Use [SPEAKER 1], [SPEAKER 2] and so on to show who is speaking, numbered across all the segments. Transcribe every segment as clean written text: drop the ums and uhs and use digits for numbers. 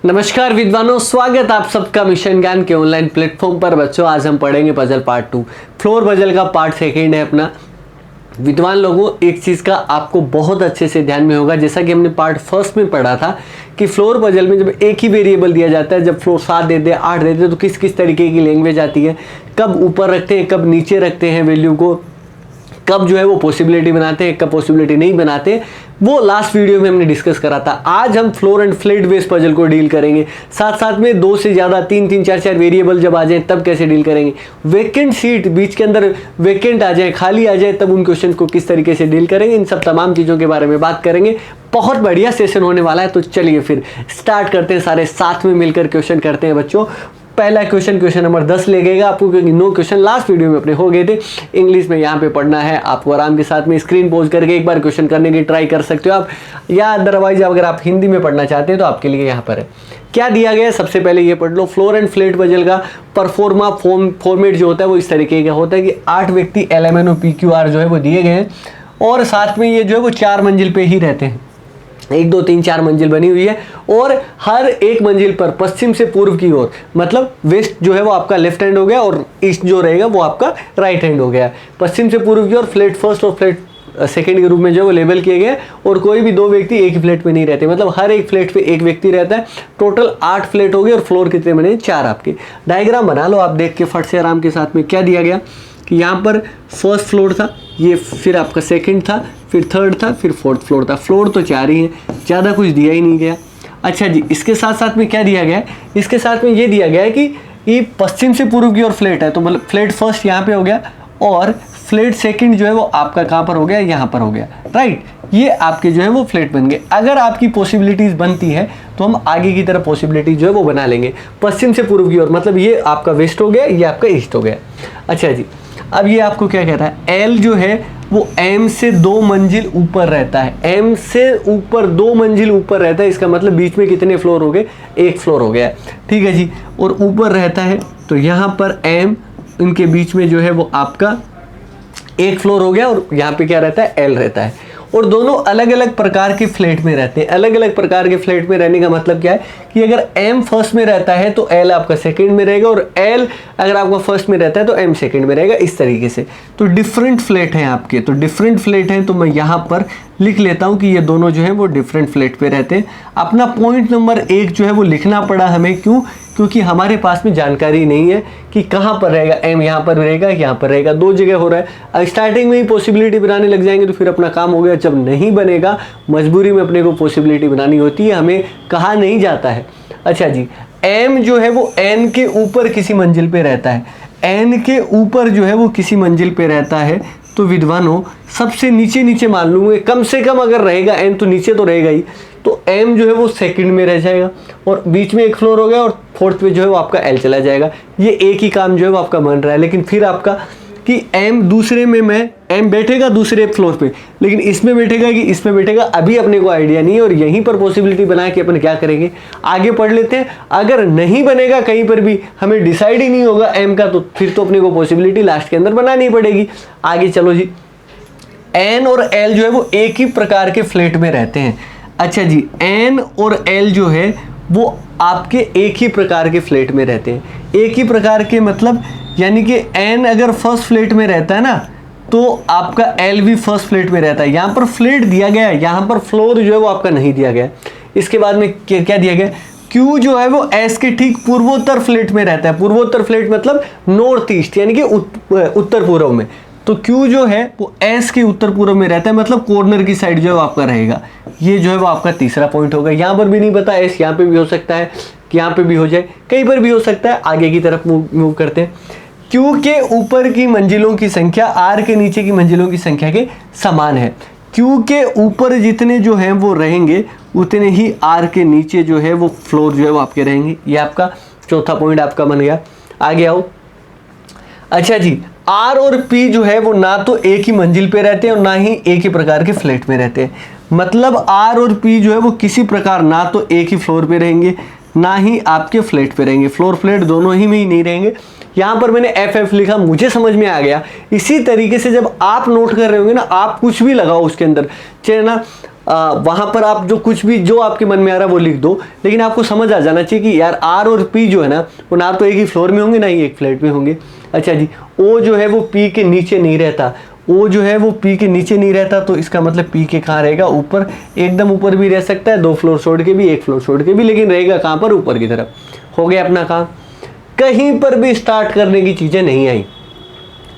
[SPEAKER 1] नमस्कार विद्वानों, स्वागत आप सबका मिशन ज्ञान के ऑनलाइन प्लेटफॉर्म पर। बच्चों, आज हम पढ़ेंगे पजल पार्ट 2। फ्लोर पजल का पार्ट 2 है अपना। विद्वान लोगों, एक चीज़ का आपको बहुत अच्छे से ध्यान में होगा, जैसा कि हमने पार्ट 1 में पढ़ा था कि फ्लोर पजल में जब एक ही वेरिएबल दिया जाता है, जब फ्लोर 7 देते हैं 8 देते हैं, तो किस किस तरीके की लैंग्वेज आती है, कब ऊपर रखते हैं, कब नीचे रखते हैं वैल्यू को, कब जो है वो पॉसिबिलिटी बनाते हैं, कब पॉसिबिलिटी नहीं बनाते, वो लास्ट वीडियो में हमने डिस्कस करा था। आज हम floor and flat based puzzle को डील करेंगे, साथ साथ में 2 से ज़्यादा 3-3, 4-4 वेरिएबल जब आ जाए तब कैसे डील करेंगे, वैकेंट सीट बीच के अंदर वैकेंट आ जाए, खाली आ जाए, तब उन क्वेश्चन को किस तरीके से डील करेंगे, इन सब तमाम चीज़ों के बारे में बात करेंगे। बहुत बढ़िया सेशन होने वाला है, तो चलिए फिर स्टार्ट करते हैं, सारे साथ में मिलकर क्वेश्चन करते हैं बच्चों। पहला क्वेश्चन नंबर 10 लगेगा आपको, क्योंकि 9 क्वेश्चन लास्ट वीडियो में अपने हो गए थे। इंग्लिश में यहाँ पे पढ़ना है आपको, आराम के साथ में स्क्रीन पॉज करके एक बार क्वेश्चन करने की ट्राई कर सकते हो आप, या अदरवाइज अगर आप हिंदी में पढ़ना चाहते हैं तो आपके लिए यहाँ पर है। क्या दिया गया है सबसे पहले ये पढ़ लो। फ्लोर एंड फ्लैट पजल का परफॉर्मा फॉर्मेट जो होता है वो इस तरीके का होता है कि 8 व्यक्ति LMNO PQR जो है वो दिए गए हैं, और साथ में ये जो है वो 4 मंजिल पे ही रहते हैं। 1 2 3 4 मंजिल बनी हुई है, और हर एक मंजिल पर पश्चिम से पूर्व की ओर, मतलब वेस्ट जो है वो आपका लेफ्ट हैंड हो गया और ईस्ट जो रहेगा वो आपका राइट हैंड हो गया। पश्चिम से पूर्व की ओर फ्लैट फर्स्ट और फ्लैट सेकंड के रूप में जो है वो लेबल किए गए, और कोई भी 2 व्यक्ति एक ही फ्लैट पे नहीं रहते, मतलब हर एक फ्लैट पे एक व्यक्ति रहता है। टोटल 8 फ्लैट हो गए, और फ्लोर कितने बने? 4 आपके। डायग्राम बना लो आप देख के फट से आराम के साथ में। क्या दिया गया कि यहाँ पर फर्स्ट फ्लोर था, ये फिर आपका सेकंड था, फिर थर्ड था, फिर फोर्थ फ्लोर था। फ्लोर तो 4 ही है, ज़्यादा कुछ दिया ही नहीं गया। अच्छा जी, इसके साथ साथ में क्या दिया गया है? इसके साथ में ये दिया गया है कि ये पश्चिम से पूर्व की ओर फ्लैट है, तो मतलब फ्लैट फर्स्ट यहाँ पे हो गया, और फ्लैट सेकंड जो है वो आपका कहाँ पर हो गया? यहाँ पर हो गया, राइट। ये आपके जो है वो फ्लैट बन गए। अगर आपकी पॉसिबिलिटीज़ बनती है तो हम आगे की तरफ पॉसिबिलिटी जो है वो बना लेंगे। पश्चिम से पूर्व की ओर मतलब ये आपका वेस्ट हो गया, ये आपका ईस्ट हो गया। अच्छा जी, अब ये आपको क्या कहता है? L जो है वो M से 2 मंजिल ऊपर रहता है। M से ऊपर 2 मंजिल ऊपर रहता है, इसका मतलब बीच में कितने फ्लोर हो गए? 1 फ्लोर हो गया, ठीक है जी। और ऊपर रहता है तो यहाँ पर M, इनके बीच में जो है वो आपका 1 फ्लोर हो गया, और यहाँ पे क्या रहता है? L रहता है। और दोनों अलग अलग प्रकार के फ्लैट में रहते हैं। अलग अलग प्रकार के फ्लैट में रहने का मतलब क्या है कि अगर M फर्स्ट में रहता है तो L आपका सेकंड में रहेगा, और L अगर आपका फर्स्ट में रहता है तो M सेकंड में रहेगा, इस तरीके से। तो डिफरेंट फ्लैट हैं आपके, तो डिफरेंट फ्लैट हैं, तो मैं यहाँ पर लिख लेता हूँ कि ये दोनों जो है वो डिफरेंट फ्लैट पे रहते हैं। अपना पॉइंट नंबर 1 जो है वो लिखना पड़ा हमें, क्यों? क्योंकि हमारे पास में जानकारी नहीं है कि कहाँ पर रहेगा। M यहाँ पर रहेगा, यहाँ पर रहेगा, 2 जगह हो रहा है। अब स्टार्टिंग में ही पॉसिबिलिटी बनाने लग जाएंगे तो फिर अपना काम हो गया। जब नहीं बनेगा, मजबूरी में अपने को पॉसिबिलिटी बनानी होती है, हमें कहा नहीं जाता है। अच्छा जी, M जो है वो N के ऊपर किसी मंजिल पे रहता है। N के ऊपर जो है वो किसी मंजिल पे रहता है, तो विद्वानों सबसे नीचे मान लूँगे, कम से कम अगर रहेगा N तो नीचे तो रहेगा ही, तो M जो है वो सेकंड में रह जाएगा, और बीच में 1 फ्लोर हो गया, और फोर्थ पे जो है वो आपका L चला जाएगा। ये एक ही काम जो है वो आपका बन रहा है। लेकिन फिर आपका कि M दूसरे में M बैठेगा दूसरे फ्लोर पे, लेकिन इसमें बैठेगा कि इसमें बैठेगा, अभी अपने को आइडिया नहीं है, और यहीं पर पॉसिबिलिटी बना के अपन क्या करेंगे, आगे पढ़ लेते हैं। अगर नहीं बनेगा कहीं पर भी, हमें डिसाइड ही नहीं होगा M का, तो फिर तो अपने को पॉसिबिलिटी लास्ट के अंदर बनानी पड़ेगी। आगे चलो जी, N और L जो है वो एक ही प्रकार के फ्लैट में रहते हैं। अच्छा जी, N और L जो है वो आपके एक ही प्रकार के फ्लैट में रहते हैं। एक ही प्रकार के मतलब यानी कि N अगर फर्स्ट फ्लैट में रहता है ना, तो आपका L भी फर्स्ट फ्लैट में रहता है। यहाँ पर फ्लैट दिया गया है, यहाँ पर फ्लोर जो है वो आपका नहीं दिया गया। इसके बाद में क्या दिया गया? Q जो है वो S के ठीक पूर्वोत्तर फ्लैट में रहता है। पूर्वोत्तर फ्लैट मतलब नॉर्थ ईस्ट, यानी कि उत्तर पूर्व में। तो Q जो है वो S के उत्तर पूर्व में रहता है, मतलब कॉर्नर की साइड जो है वो आपका रहेगा। ये जो है वो आपका तीसरा पॉइंट होगा। यहाँ पर भी नहीं पता, S यहाँ पे भी हो सकता है, यहाँ पे भी हो जाए, कहीं पर भी हो सकता है। आगे की तरफ मूव करते हैं। Q के ऊपर की मंजिलों की संख्या R के नीचे की मंजिलों की संख्या के समान है। Q के ऊपर जितने जो हैं वो रहेंगे, उतने ही R के नीचे जो है वो फ्लोर जो है वो आपके रहेंगे। ये आपका चौथा पॉइंट आपका बन गया। आगे आओ। अच्छा जी, R और P जो है वो ना तो एक ही मंजिल पे रहते हैं और ना ही एक ही प्रकार के फ्लैट में रहते हैं। मतलब R और P जो है वो किसी प्रकार ना तो एक ही फ्लोर पे रहेंगे, ना ही आपके फ्लैट पे रहेंगे। फ्लोर फ्लैट दोनों ही में ही नहीं रहेंगे। यहाँ पर मैंने FF लिखा, मुझे समझ में आ गया। इसी तरीके से जब आप नोट कर रहे होंगे ना, आप कुछ भी लगाओ उसके अंदर, चाहे ना वहाँ पर आप जो कुछ भी जो आपके मन में आ रहा है वो लिख दो, लेकिन आपको समझ आ जाना चाहिए कि यार आर और पी जो है ना वो ना तो एक ही फ्लोर में होंगे ना ही एक फ्लैट में होंगे। अच्छा जी, ओ जो है वो पी के नीचे नहीं रहता, ओ जो है वो पी के नीचे नहीं रहता, तो इसका मतलब पी के कहाँ रहेगा, ऊपर, एकदम ऊपर भी रह सकता है, 2 फ्लोर छोड़ के भी, 1 फ्लोर छोड़ के भी, लेकिन रहेगा कहाँ पर, ऊपर की तरफ। हो गया अपना काम, कहीं पर भी स्टार्ट करने की चीज़ें नहीं आई।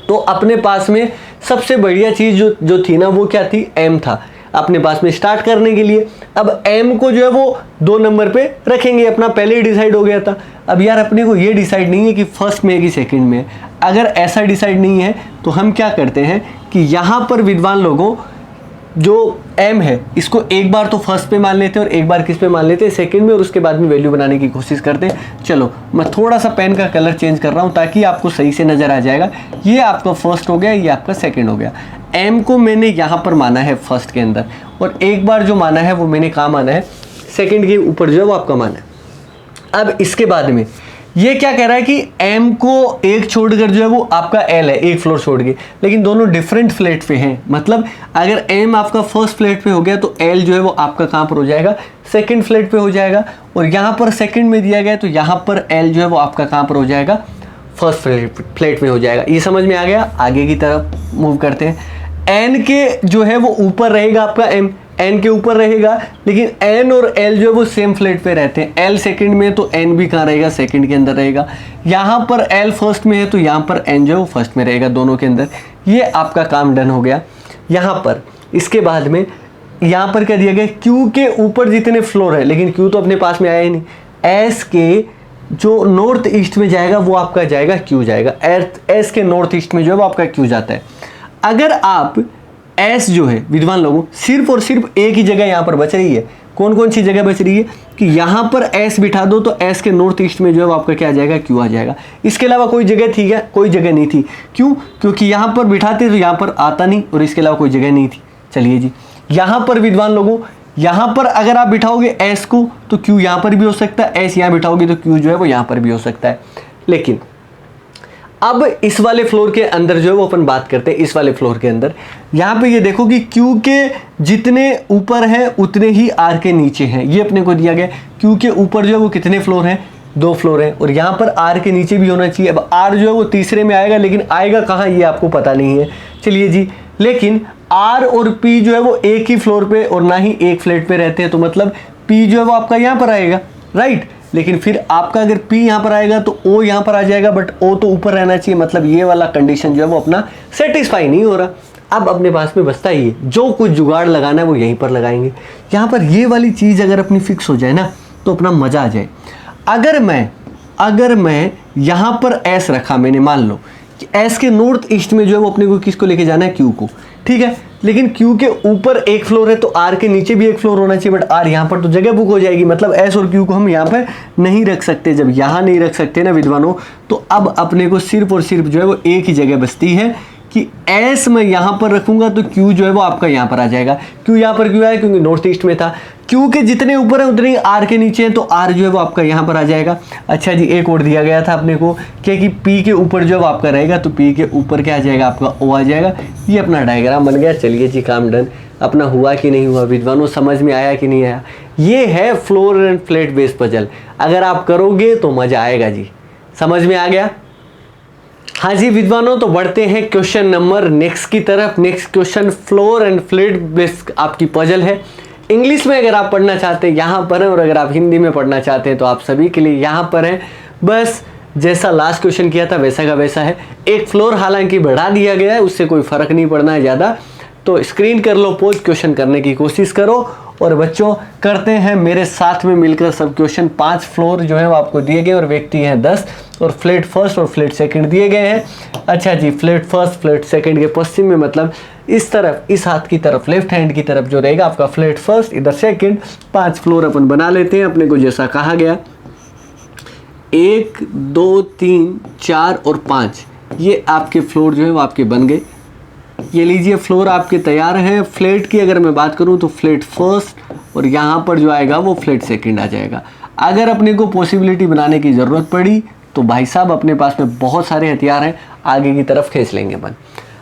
[SPEAKER 1] तो अपने पास में सबसे बढ़िया चीज़ जो थी ना वो क्या थी, एम था अपने पास में स्टार्ट करने के लिए। अब एम को जो है वो 2 नंबर पे रखेंगे, अपना पहले ही डिसाइड हो गया था। अब यार अपने को ये डिसाइड नहीं है कि फर्स्ट में है कि सेकंड में है। अगर ऐसा डिसाइड नहीं है तो हम क्या करते हैं कि यहाँ पर विद्वान लोगों जो एम है इसको एक बार तो फर्स्ट पे मान लेते हैं और एक बार किस पे मान लेते हैं, सेकंड में, और उसके बाद में वैल्यू बनाने की कोशिश करते हैं। चलो मैं थोड़ा सा पेन का कलर चेंज कर रहा हूँ ताकि आपको सही से नज़र आ जाएगा। ये आपका फर्स्ट हो गया, ये आपका सेकंड हो गया। एम को मैंने यहाँ पर माना है फर्स्ट के अंदर, और एक बार जो माना है वो मैंने कहाँ माना है, सेकंड के ऊपर जो है वो आपका माना है। अब इसके बाद में ये क्या कह रहा है कि एम को एक छोड़कर जो है वो आपका एल है, एक फ्लोर छोड़ के, लेकिन दोनों डिफरेंट फ्लैट पे हैं। मतलब अगर एम आपका फर्स्ट फ्लैट पे हो गया तो एल जो है वो आपका कहाँ पर हो जाएगा, सेकंड फ्लैट पे हो जाएगा। और यहाँ पर सेकंड में दिया गया तो यहाँ पर एल जो है वो आपका कहाँ पर हो जाएगा, फर्स्ट फ्लैट में हो जाएगा। ये समझ में आ गया। आगे की तरफ मूव करते हैं। एन के जो है वो ऊपर रहेगा आपका एम, एन के ऊपर रहेगा, लेकिन एन और एल जो है वो सेम फ्लैट पे रहते हैं। एल सेकंड में तो एन भी कहाँ रहेगा, सेकंड के अंदर रहेगा। यहाँ पर एल फर्स्ट में है तो यहाँ पर एन जो है वो फर्स्ट में रहेगा, दोनों के अंदर। ये आपका काम डन हो गया। यहाँ पर इसके बाद में यहाँ पर क्या दिया गया, क्यू के ऊपर जितने फ्लोर है, लेकिन क्यू तो अपने पास में आया ही नहीं, एस के जो नॉर्थ ईस्ट में जाएगा वो आपका जाएगा क्यू जाएगा, एस के नॉर्थ ईस्ट में जो है वो आपका क्यू जाता है। अगर आप एस जो है विद्वान लोगों सिर्फ और सिर्फ एक ही जगह यहाँ पर बच रही है, कौन कौन सी जगह बच रही है कि यहाँ पर एस बिठा दो तो एस के नॉर्थ ईस्ट में जो है वो आपका क्या आ जाएगा, क्यू आ जाएगा। इसके अलावा कोई जगह थी क्या, कोई जगह नहीं थी। क्यों, क्योंकि यहाँ पर बिठाते तो यहाँ पर आता नहीं, और इसके अलावा कोई जगह नहीं थी। चलिए जी, यहाँ पर विद्वान लोगों, यहाँ पर अगर आप बिठाओगे एस को तो क्यू यहाँ पर भी हो सकता है, एस यहाँ बिठाओगे तो क्यू जो है वो यहाँ पर भी हो सकता है। लेकिन अब इस वाले फ्लोर के अंदर जो है वो अपन बात करते हैं। इस वाले फ्लोर के अंदर यहाँ पे ये देखो कि क्यू के जितने ऊपर है उतने ही आर के नीचे हैं। ये अपने को दिया गया, क्यू के ऊपर जो है वो कितने फ्लोर हैं, 2 फ्लोर हैं, और यहाँ पर आर के नीचे भी होना चाहिए। अब आर जो है वो तीसरे में आएगा, लेकिन आएगा कहाँ ये आपको पता नहीं है। चलिए जी, लेकिन आर और पी जो है वो एक ही फ्लोर पे और ना ही एक फ्लैट पे रहते हैं, तो मतलब पी जो है वो आपका यहाँ पर आएगा, राइट। लेकिन फिर आपका अगर P यहाँ पर आएगा तो O यहाँ पर आ जाएगा, बट O तो ऊपर रहना चाहिए। मतलब ये वाला कंडीशन जो है वो अपना सेटिस्फाई नहीं हो रहा। अब अपने पास में बचता ही है, जो कुछ जुगाड़ लगाना है वो यहीं पर लगाएंगे। यहाँ पर ये वाली चीज़ अगर अपनी फिक्स हो जाए ना तो अपना मज़ा आ जाए। अगर मैं यहाँ पर S रखा, मैंने मान लो कि S के नॉर्थ ईस्ट में जो है वो अपने को किसको लेके जाना है, Q को, ठीक है। लेकिन Q के ऊपर एक फ्लोर है तो R के नीचे भी एक फ्लोर होना चाहिए, बट R यहाँ पर तो जगह बुक हो जाएगी। मतलब S और Q को हम यहाँ पर नहीं रख सकते। जब यहाँ नहीं रख सकते ना विद्वानों, तो अब अपने को सिर्फ और सिर्फ जो है वो एक ही जगह बचती है कि S मैं यहाँ पर रखूँगा तो Q जो है वो आपका यहाँ पर आ जाएगा। Q यहाँ पर क्यों आया, क्योंकि नॉर्थ ईस्ट में था। Q के जितने ऊपर है उतने ही R के नीचे हैं, तो R जो है वो आपका यहाँ पर आ जाएगा। अच्छा जी, एक और दिया गया था अपने को क्या कि P के ऊपर जो है वो आपका रहेगा, तो P के ऊपर क्या आ जाएगा, आपका O आ जाएगा। ये अपना डायग्राम बन गया। चलिए जी, काम डन। अपना हुआ कि नहीं हुआ विद्वानों, समझ में आया कि नहीं आया। ये है floor and flat base puzzle. अगर आप करोगे तो मज़ा आएगा जी। समझ में आ गया? हाँ जी विद्वानों, तो बढ़ते हैं क्वेश्चन नंबर नेक्स्ट की तरफ। Next question floor and flat base आपकी पजल है। इंग्लिश में अगर आप पढ़ना चाहते हैं यहाँ पर है, और अगर आप हिंदी में पढ़ना चाहते हैं तो आप सभी के लिए यहाँ पर है। बस जैसा लास्ट क्वेश्चन किया था वैसा का वैसा है। एक फ्लोर हालांकि बढ़ा दिया गया है, उससे कोई फ़र्क नहीं पड़ना है ज़्यादा। तो स्क्रीन कर लो, पोज क्वेश्चन करने की कोशिश करो। और बच्चों करते हैं मेरे साथ में मिलकर सब क्वेश्चन। 5 फ्लोर जो है वो आपको दिए गए और व्यक्ति हैं 10, और फ्लैट फर्स्ट और फ्लैट सेकंड दिए गए हैं। अच्छा जी, फ्लैट फर्स्ट फ्लैट सेकंड के पश्चिम में, मतलब इस तरफ, इस हाथ की तरफ, लेफ्ट हैंड की तरफ जो रहेगा आपका फ्लैट फर्स्ट, इधर सेकंड। 5 फ्लोर अपन बना लेते हैं अपने को जैसा कहा गया। 1 2 3 4 और 5 ये आपके फ्लोर जो है वो आपके बन गए। ये लीजिए, फ्लोर आपके तैयार हैं। फ्लैट की अगर मैं बात करूं तो फ्लैट फर्स्ट और यहाँ पर जो आएगा वो फ्लैट सेकंड आ जाएगा। अगर अपने को पॉसिबिलिटी बनाने की ज़रूरत पड़ी तो भाई साहब अपने पास में बहुत सारे हथियार हैं, आगे की तरफ खींच लेंगे अपन।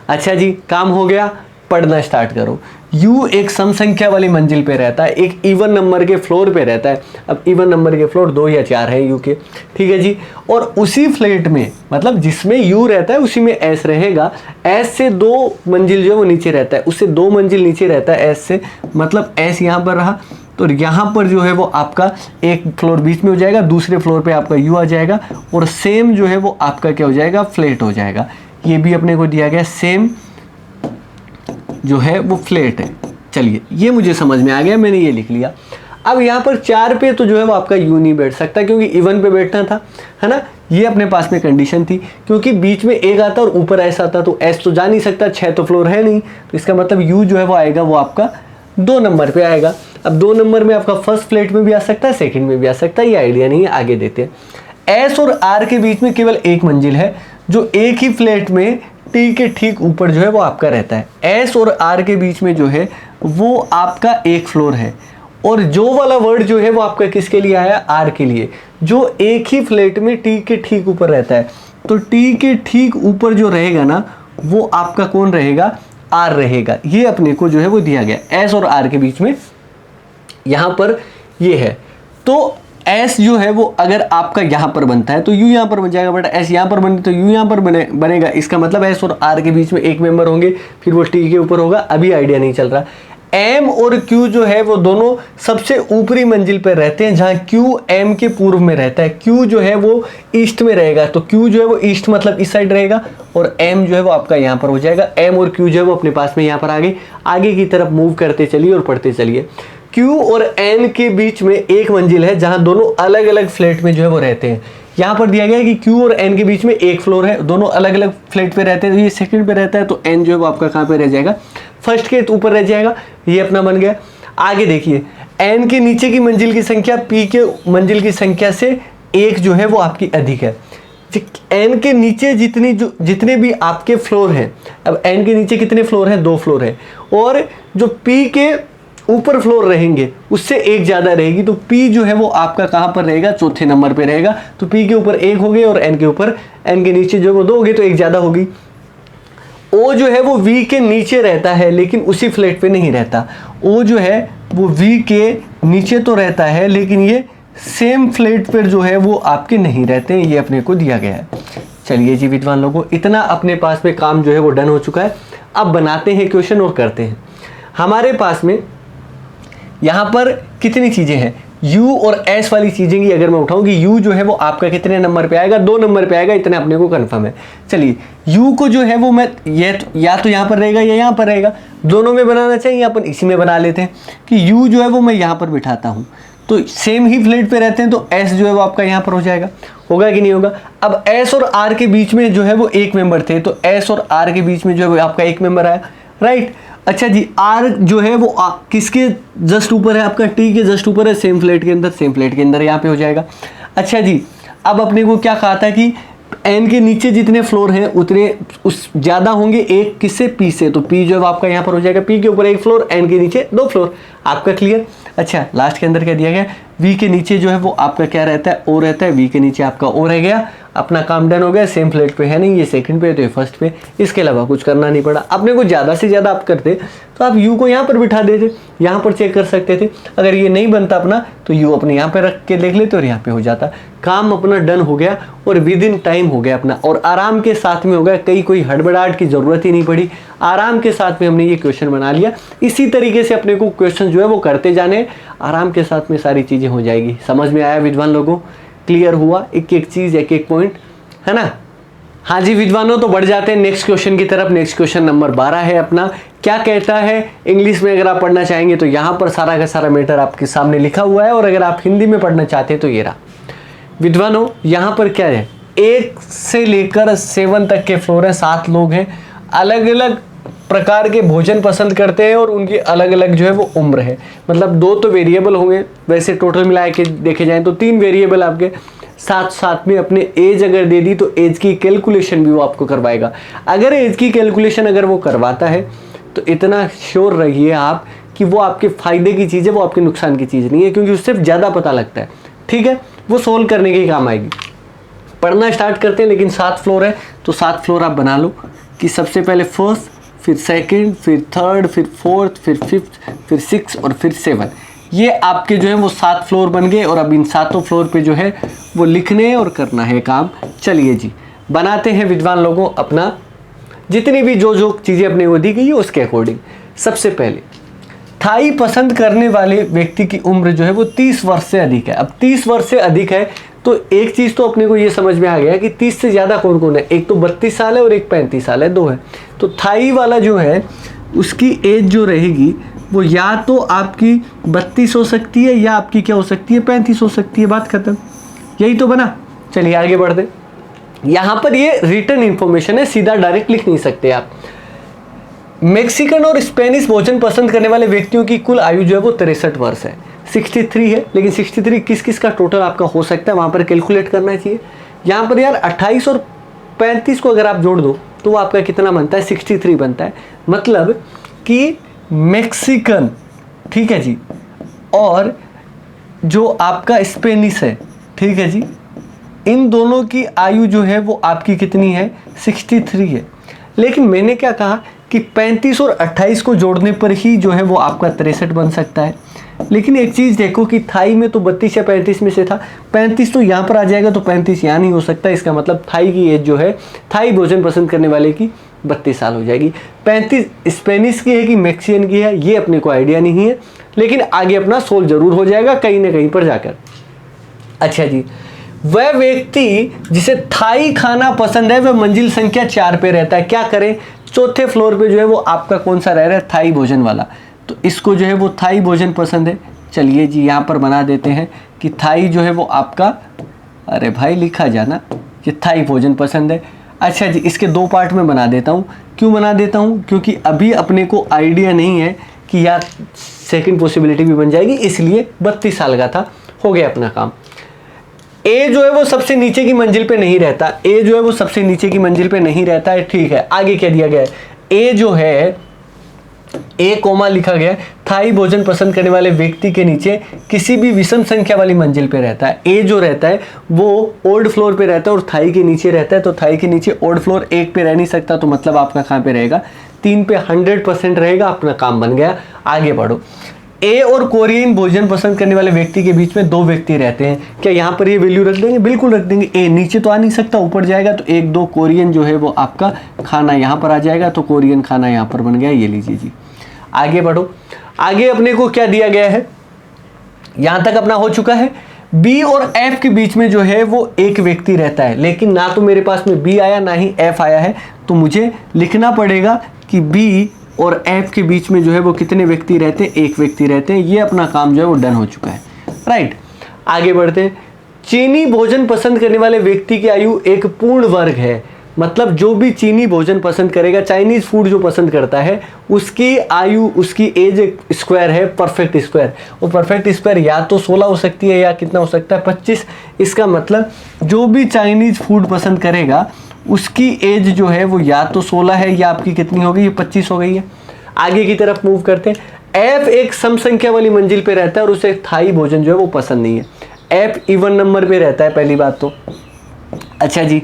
[SPEAKER 1] अच्छा जी, काम हो गया। पढ़ना स्टार्ट करो। यू एक सम संख्या वाली मंजिल पे रहता है, एक इवन नंबर के फ्लोर पे रहता है। अब इवन नंबर के फ्लोर 2 या 4 है यू के, ठीक है जी। और उसी फ्लैट में, मतलब जिसमें यू रहता है उसी में एस रहेगा। एस से 2 मंजिल जो है वो नीचे रहता है, उससे 2 मंजिल नीचे रहता है एस से, मतलब एस यहाँ पर रहा, तो यहाँ पर जो है वो आपका एक फ्लोर बीच में हो जाएगा, दूसरे फ्लोर पे आपका यू आ जाएगा, और सेम जो है वो आपका क्या हो जाएगा, फ्लैट हो जाएगा। ये भी अपने को दिया गया, सेम जो है वो फ्लैट है। चलिए ये मुझे समझ में आ गया, मैंने ये लिख लिया। अब यहाँ पर 4 पे तो जो है वो आपका यू नहीं बैठ सकता, क्योंकि इवन पे बैठना था, है ना। ये अपने पास में कंडीशन थी, क्योंकि बीच में एक आता और ऊपर एस आता, तो एस तो जा नहीं सकता, 6 तो फ्लोर है नहीं, तो इसका मतलब यू जो है वो आएगा, वो आपका 2 नंबर पे आएगा। अब 2 नंबर में आपका फर्स्ट फ्लैट में भी आ सकता है, सेकंड में भी आ सकता है, ये आइडिया नहीं है, आगे देते हैं। एस और आर के बीच में केवल एक मंजिल है, जो एक ही फ्लैट में टी के ठीक ऊपर जो है वो आपका रहता है। एस और आर के बीच में जो है वो आपका एक फ्लोर है, और जो वाला वर्ड जो है वो आपका किसके लिए आया, आर के लिए, जो एक ही फ्लैट में टी के ठीक ऊपर रहता है। तो टी के ठीक ऊपर जो रहेगा ना, वो आपका कौन रहेगा, आर रहेगा। ये अपने को जो है वो दिया गया, एस और आर के बीच में यहाँ पर ये है। तो एस जो है वो अगर आपका यहाँ पर बनता है तो यू यहाँ पर बन जाएगा, बट एस यहाँ पर बने तो यू यहाँ पर बनेगा। इसका मतलब एस और आर के बीच में एक मेंबर होंगे, फिर वो टी के ऊपर होगा। अभी आइडिया नहीं चल रहा। एम और क्यू जो है वो दोनों सबसे ऊपरी मंजिल पर रहते हैं, जहाँ क्यू एम के पूर्व में रहता है। क्यू जो है वो ईस्ट में रहेगा, तो क्यू जो है वो ईस्ट मतलब इस साइड रहेगा, और एम जो है वो आपका यहाँ पर हो जाएगा। एम और क्यू जो है वो अपने पास में यहाँ पर आगे की तरफ मूव करते चलिए और पढ़ते चलिए। Q और N के बीच में एक मंजिल है, जहां दोनों अलग अलग फ्लैट में जो है वो रहते हैं। यहाँ पर दिया गया है कि Q और N के बीच में एक फ्लोर है, दोनों अलग अलग फ्लैट पे रहते हैं। तो ये सेकंड पे रहता है, तो N जो है वो आपका कहाँ पे रह जाएगा, फर्स्ट के ऊपर रह जाएगा। ये अपना बन गया। आगे देखिए, N के नीचे की मंजिल की संख्या P के मंजिल की संख्या से एक जो है वो आपकी अधिक है। N के नीचे जितने भी आपके फ्लोर हैं, अब N के नीचे कितने फ्लोर हैं, 2 फ्लोर है, और जो P के ऊपर फ्लोर रहेंगे उससे एक ज़्यादा रहेगी, तो P जो है वो आपका कहाँ पर रहेगा, चौथे नंबर पे रहेगा। तो P के ऊपर 1 हो गए, और N के ऊपर, N के नीचे जो वो 2 हो गए, तो एक ज़्यादा होगी। O जो है वो V के नीचे रहता है, लेकिन उसी फ्लैट पे नहीं रहता। O जो है वो V के नीचे तो रहता है, लेकिन ये सेम फ्लैट पर जो है वो आपके नहीं रहते हैं। ये अपने को दिया गया है। चलिए जी विद्वान लोगों, इतना अपने पास में काम जो है वो डन हो चुका है। अब बनाते हैं क्वेश्चन और करते हैं। हमारे पास में यहाँ पर कितनी चीज़ें हैं, U और S वाली चीज़ें की अगर मैं उठाऊंगी, U जो है वो आपका कितने नंबर पे आएगा, 2 नंबर पे आएगा, इतना अपने को कंफर्म है। चलिए U को जो है वो मैं या तो यहाँ पर रहेगा या यहाँ पर रहेगा, दोनों में बनाना चाहिए, अपन इसी में बना लेते हैं कि U जो है वो मैं यहाँ पर बिठाता हूँ, तो सेम ही फ्लैट पे रहते हैं, तो S जो है वो आपका यहाँ पर हो जाएगा। होगा कि नहीं होगा। अब S और R के बीच में जो है वो एक मेंबर थे, तो S और R के बीच में जो है वो आपका एक मेंबर आया, राइट। अच्छा जी, R जो है वो किसके जस्ट ऊपर है, आपका T के जस्ट ऊपर है, सेम फ्लैट के अंदर यहाँ पे हो जाएगा। अच्छा जी, अब अपने को क्या कहा था कि N के नीचे जितने फ्लोर हैं उतने उस ज़्यादा होंगे एक किससे, P से, तो P जो है आपका यहाँ पर हो जाएगा। P के ऊपर 1 फ्लोर, N के नीचे 2 फ्लोर, आपका क्लियर। अच्छा, लास्ट के अंदर क्या दिया गया, V के नीचे जो है वो आपका क्या रहता है, O रहता है, V के नीचे आपका O रह गया। अपना काम डन हो गया। सेम फ्लैट पे है नहीं, ये सेकंड पे तो ये फर्स्ट पे, इसके अलावा कुछ करना नहीं पड़ा। अपने को ज़्यादा से ज़्यादा आप करते तो आप यू को यहाँ पर बिठा देते, यहाँ पर चेक कर सकते थे। अगर ये नहीं बनता अपना तो यू अपने यहाँ पे रख के देख लेते और यहाँ पे हो जाता। काम अपना डन हो गया और विद इन टाइम हो गया अपना, और आराम के साथ में हो गया। कोई हड़बड़ाहट की ज़रूरत ही नहीं पड़ी, आराम के साथ में हमने ये क्वेश्चन बना लिया। इसी तरीके से अपने को क्वेश्चन जो है वो करते जाने, आराम के साथ में सारी चीज़ें हो जाएगी। समझ में आया विद्वान लोगों, क्लियर हुआ, एक एक चीज़ एक एक पॉइंट, है ना। हाँ जी विद्वानों, तो बढ़ जाते हैं नेक्स्ट क्वेश्चन की तरफ। नेक्स्ट क्वेश्चन नंबर 12 है अपना। क्या कहता है इंग्लिश में, अगर आप पढ़ना चाहेंगे तो यहाँ पर सारा का सारा मैटर आपके सामने लिखा हुआ है, और अगर आप हिंदी में पढ़ना चाहते हैं तो ये रहा। विद्वानों यहाँ पर क्या है, 1 से लेकर 7 तक के फ्लोर है, 7 लोग हैं, अलग अलग प्रकार के भोजन पसंद करते हैं और उनकी अलग अलग जो है वो उम्र है। मतलब 2 तो वेरिएबल होंगे, वैसे टोटल मिला के देखे जाएं तो 3 वेरिएबल आपके साथ साथ में अपने एज अगर दे दी तो एज की कैलकुलेशन भी वो आपको करवाएगा। अगर एज की कैलकुलेशन अगर वो करवाता है तो इतना श्योर रहिए आप कि वो आपके फ़ायदे की चीज़ है, वो आपके नुकसान की चीज़ नहीं है, क्योंकि उससे ज़्यादा पता लगता है। ठीक है, वो सोल्व करने के काम आएगी। पढ़ना स्टार्ट करते हैं, लेकिन 7 फ्लोर है तो 7 फ्लोर आप बना लो कि सबसे पहले फर्स्ट फिर सेकंड, फिर थर्ड, फिर फोर्थ, फिर फिफ्थ, फिर सिक्स और फिर सेवन। ये आपके जो है वो 7 फ्लोर बन गए और अब इन 7 फ्लोर पे जो है वो लिखने और करना है काम। चलिए जी, बनाते हैं विद्वान लोगों अपना जितनी भी जो चीज़ें अपने को दी गई है उसके अकॉर्डिंग। सबसे पहले थाई पसंद करने वाले व्यक्ति की उम्र जो है वो 30 वर्ष से अधिक है। अब 30 वर्ष से अधिक है तो एक चीज़ तो अपने को ये समझ में आ गया कि 30 से ज़्यादा कौन कौन है। एक तो 32 साल है और एक 35 साल है, 2 है। तो थाई वाला जो है उसकी एज जो रहेगी वो या तो आपकी 32 हो सकती है या आपकी क्या हो सकती है, 35 हो सकती है। बात खत्म, यही तो बना। चलिए आगे बढ़ते। यहाँ पर ये रिटर्न इंफॉर्मेशन है, सीधा डायरेक्ट लिख नहीं सकते आप। मेक्सिकन और स्पेनिश भोजन पसंद करने वाले व्यक्तियों की कुल आयु जो है वो 63 वर्ष है। 63 है, लेकिन 63 किस किस का टोटल आपका हो सकता है वहाँ पर कैलकुलेट करना चाहिए। यहाँ पर यार 28 और 35 को अगर आप जोड़ दो तो वो आपका कितना बनता है, 63 बनता है। मतलब कि मेक्सिकन, ठीक है जी, और जो आपका स्पेनिश है, ठीक है जी, इन दोनों की आयु जो है वो आपकी कितनी है, 63 है। लेकिन मैंने क्या कहा कि 35 और 28 को जोड़ने पर ही जो है वो आपका 63 बन सकता है। लेकिन एक चीज़ देखो कि थाई में तो 32 या 35 में से था, 35 तो यहाँ पर आ जाएगा तो 35 यहाँ नहीं हो सकता। इसका मतलब थाई की एज जो है, थाई भोजन पसंद करने वाले की 32 साल हो जाएगी। 35 स्पेनिश की है कि मैक्सिकन की है ये अपने को आइडिया नहीं है, लेकिन आगे अपना सोल्व जरूर हो जाएगा कहीं ना कहीं पर जाकर। अच्छा जी, वह व्यक्ति जिसे थाई खाना पसंद है वह मंजिल संख्या 4 पे रहता है। क्या करें, चौथे फ्लोर पे जो है वो आपका कौन सा रह रहा है, थाई भोजन वाला। तो इसको जो है वो थाई भोजन पसंद है। चलिए जी यहाँ पर बना देते हैं कि थाई जो है वो आपका, अरे भाई लिखा जाना, ये थाई भोजन पसंद है। अच्छा जी, इसके 2 पार्ट में बना देता हूँ। क्यों बना देता हूँ, क्योंकि अभी अपने को आइडिया नहीं है कि यार सेकंड पॉसिबिलिटी भी बन जाएगी, इसलिए 32 साल का था, हो गया अपना काम। ए जो है वो सबसे नीचे की मंजिल पे नहीं रहता, ए जो है वो सबसे नीचे की मंजिल पे नहीं रहता है, ठीक है। आगे क्या दिया गया है, ए जो है, ए कोमा लिखा गया है, थाई भोजन पसंद करने वाले व्यक्ति के नीचे किसी भी विषम संख्या वाली मंजिल पे रहता है। ए जो रहता है वो ओल्ड फ्लोर पे रहता है और थाई के नीचे रहता है। तो थाई के नीचे ओल्ड फ्लोर 1 पे रह नहीं सकता, तो मतलब आपका कहाँ पे रहेगा, 3 पे 100% रहेगा। अपना काम बन गया, आगे बढ़ो। ए और कोरियन भोजन पसंद करने वाले व्यक्ति के बीच में 2 व्यक्ति रहते हैं। क्या यहाँ पर ये वैल्यू रख देंगे, बिल्कुल रख देंगे। ए नीचे तो आ नहीं सकता, ऊपर जाएगा तो 1 2 कोरियन जो है वो आपका खाना यहाँ पर आ जाएगा, तो कोरियन खाना यहाँ पर बन गया। ये लीजिए जी, आगे बढ़ो। आगे अपने को क्या दिया गया है, यहाँ तक अपना हो चुका है। बी और एफ के बीच में जो है वो 1 व्यक्ति रहता है, लेकिन ना तो मेरे पास में बी आया ना ही एफ आया है, तो मुझे लिखना पड़ेगा कि बी और एफ के बीच में जो है वो कितने व्यक्ति रहते हैं, 1 व्यक्ति रहते हैं। ये अपना काम जो है वो डन हो चुका है, राइट। आगे बढ़ते हैं। चीनी भोजन पसंद करने वाले व्यक्ति की आयु एक पूर्ण वर्ग है। मतलब जो भी चीनी भोजन पसंद करेगा, चाइनीज फूड जो पसंद करता है, उसकी आयु, उसकी एज एक स्क्वायर है, परफेक्ट स्क्वायर। और परफेक्ट स्क्वायर या तो 16 हो सकती है या कितना हो सकता है, 25। इसका मतलब जो भी चाइनीज फूड पसंद करेगा उसकी एज जो है वो या तो 16 है या आपकी कितनी हो गई, ये 25 हो गई है। आगे की तरफ मूव करते हैं। एफ एक सम संख्या वाली मंजिल पे रहता है और उसे थाई भोजन जो है वो पसंद नहीं है। एफ इवन नंबर पे रहता है, पहली बात तो। अच्छा जी,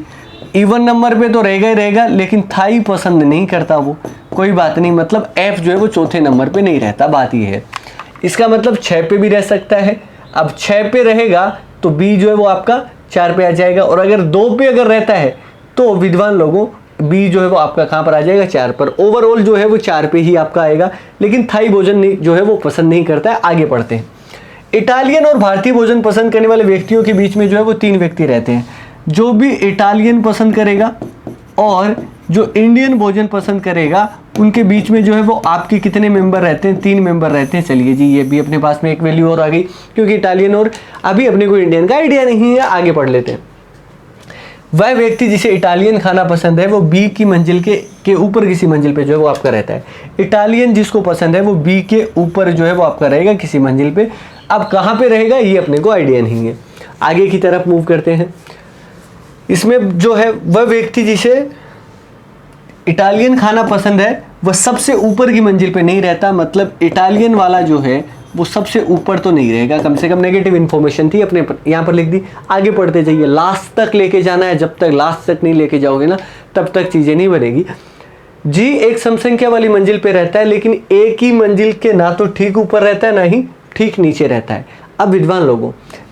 [SPEAKER 1] इवन नंबर पे तो रहेगा ही रहेगा, लेकिन थाई पसंद नहीं करता वो, कोई बात नहीं। मतलब एफ जो है वो चौथे नंबर पे नहीं रहता, बात ये है। इसका मतलब 6 पे भी रह सकता है। अब 6 पे रहेगा तो बी जो है वो आपका 4 पे आ जाएगा, और अगर 2 पे अगर रहता है तो विद्वान लोगों बी जो है वो आपका कहाँ पर आ जाएगा, 4 पर। ओवरऑल जो है वो 4 पे ही आपका आएगा, लेकिन थाई भोजन जो है वो पसंद नहीं करता है। आगे बढ़ते हैं। इटालियन और भारतीय भोजन पसंद करने वाले व्यक्तियों के बीच में जो है वो 3 व्यक्ति रहते हैं। जो भी इटालियन पसंद करेगा और जो इंडियन भोजन पसंद करेगा, उनके बीच में जो है वो आपके कितने मेंबर रहते हैं, 3 मेंबर रहते हैं। चलिए जी, ये भी अपने पास में एक वैल्यू और आ गई, क्योंकि इटालियन और अभी अपने को इंडियन का आइडिया नहीं है। आगे पढ़ लेते हैं। वह व्यक्ति जिसे इटालियन खाना पसंद है वो बी की मंजिल के ऊपर किसी मंजिल पे जो है वो आपका रहता है। इटालियन जिसको पसंद है वो बी के ऊपर जो है वो आपका रहेगा किसी मंजिल पे। अब कहाँ पे रहेगा ये अपने को आइडिया नहीं है। आगे की तरफ मूव करते हैं। इसमें जो है वह व्यक्ति जिसे इटालियन खाना पसंद है वह सबसे ऊपर की मंजिल पे नहीं रहता। मतलब इटालियन वाला जो है वो सबसे ऊपर तो नहीं रहेगा, कम से कम नेगेटिव इन्फॉर्मेशन थी, अपने यहाँ पर लिख दी। आगे पढ़ते जाइए, लास्ट तक लेके जाना है। जब तक लास्ट तक नहीं लेके जाओगे ना तब तक चीज़ें नहीं बनेगी। जी एक समसंख्या वाली मंजिल पे रहता है, लेकिन एक ही मंजिल के ना तो ठीक ऊपर रहता है ना ही ठीक नीचे रहता है। अब विद्वान लोगों,